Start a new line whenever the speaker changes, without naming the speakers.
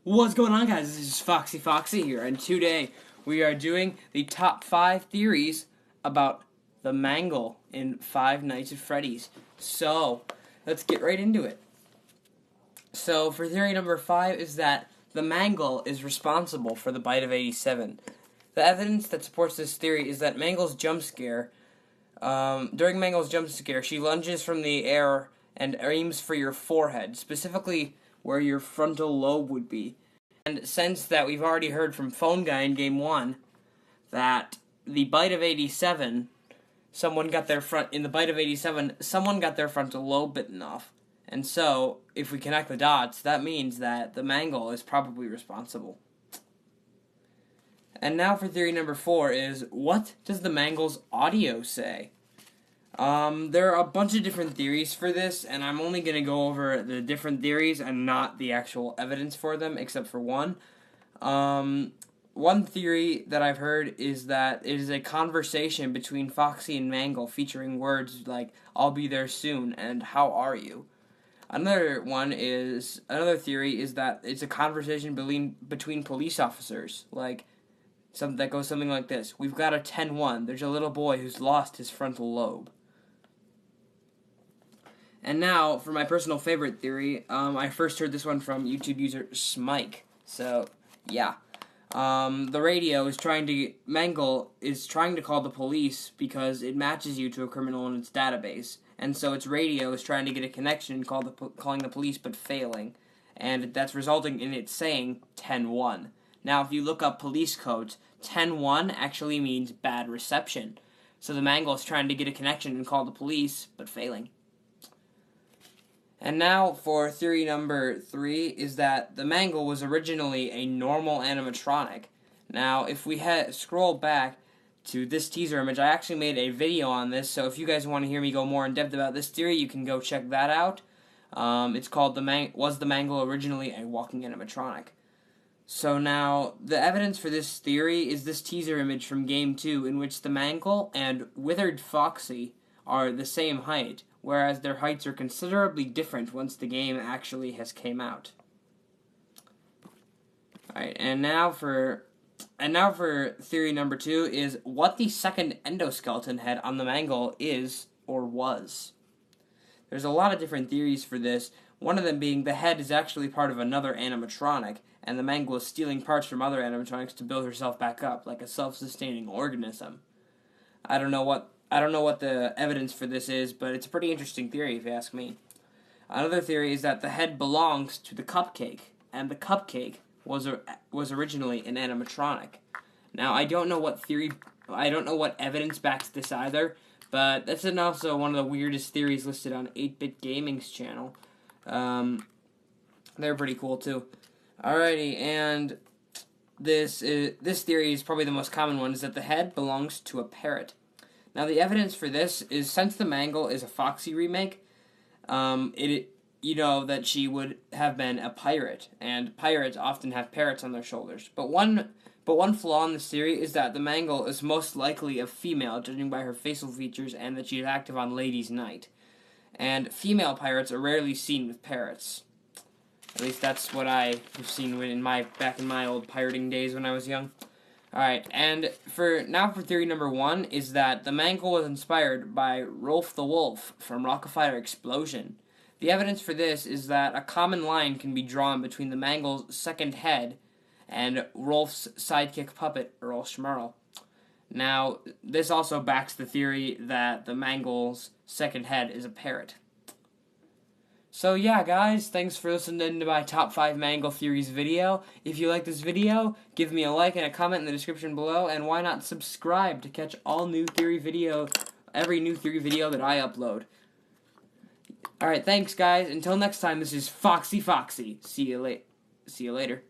What's going on, guys? This is Foxy here, and today we are doing the top 5 theories about the Mangle in Five Nights at Freddy's. So, let's get right into it. So, for theory number 5 is that the Mangle is responsible for the bite of 87. The evidence that supports this theory is that Mangle's jump scare, during Mangle's jump scare, she lunges from the air and aims for your forehead, specifically where your frontal lobe would be. And since that we've already heard from Phone Guy in Game 1 that the bite of 87, someone got their frontal lobe bitten off. And so, if we connect the dots, that means that the Mangle is probably responsible. And now for theory number 4 is, what does the Mangle's audio say? There are a bunch of different theories for this, and I'm only going to go over the different theories and not the actual evidence for them, except for one. One theory that I've heard is that it is a conversation between Foxy and Mangle featuring words like, "I'll be there soon," and "How are you?" Another theory is that it's a conversation between police officers, like, that goes something like this: "We've got a 10-1. There's a little boy who's lost his frontal lobe." And now, for my personal favorite theory, I first heard this one from YouTube user Smike. So, yeah. Mangle is trying to call the police because it matches you to a criminal in its database. And so its radio is trying to get a connection calling the police but failing. And that's resulting in it saying 10-1. Now, if you look up police codes, 10-1 actually means bad reception. So the Mangle is trying to get a connection and call the police, but failing. And now for theory number 3 is that the Mangle was originally a normal animatronic. Now, if we scroll back to this teaser image, I actually made a video on this, so if you guys want to hear me go more in depth about this theory, you can go check that out. It's called Was the Mangle Originally a Walking Animatronic? So now, the evidence for this theory is this teaser image from Game 2, in which the Mangle and Withered Foxy are the same height, whereas their heights are considerably different once the game actually has came out. Alright, and now for theory number 2 is what the second endoskeleton head on the Mangle is or was. There's a lot of different theories for this, one of them being the head is actually part of another animatronic, and the Mangle is stealing parts from other animatronics to build herself back up, like a self-sustaining organism. I don't know what the evidence for this is, but it's a pretty interesting theory if you ask me. Another theory is that the head belongs to the cupcake, and the cupcake was originally an animatronic. Now, I don't know what evidence backs this either, but that's also one of the weirdest theories listed on 8-Bit Gaming's channel. They're pretty cool too. Alrighty, and this theory is probably the most common one, is that the head belongs to a parrot. Now, the evidence for this is, since the Mangle is a Foxy remake, that she would have been a pirate, and pirates often have parrots on their shoulders. But one flaw in this theory is that the Mangle is most likely a female, judging by her facial features, and that she's active on Ladies' Night. And female pirates are rarely seen with parrots. At least that's what I've seen back in my old pirating days when I was young. Alright, and for theory number 1 is that the Mangle was inspired by Rolf the Wolf from Rock-afire Explosion. The evidence for this is that a common line can be drawn between the Mangle's second head and Rolf's sidekick puppet, Earl Schmerl. Now, this also backs the theory that the Mangle's second head is a parrot. So yeah, guys, thanks for listening to my Top 5 Mangle Theories video. If you like this video, give me a like and a comment in the description below, and why not subscribe to catch every new theory video that I upload. Alright, thanks guys. Until next time, this is Foxy. See you later.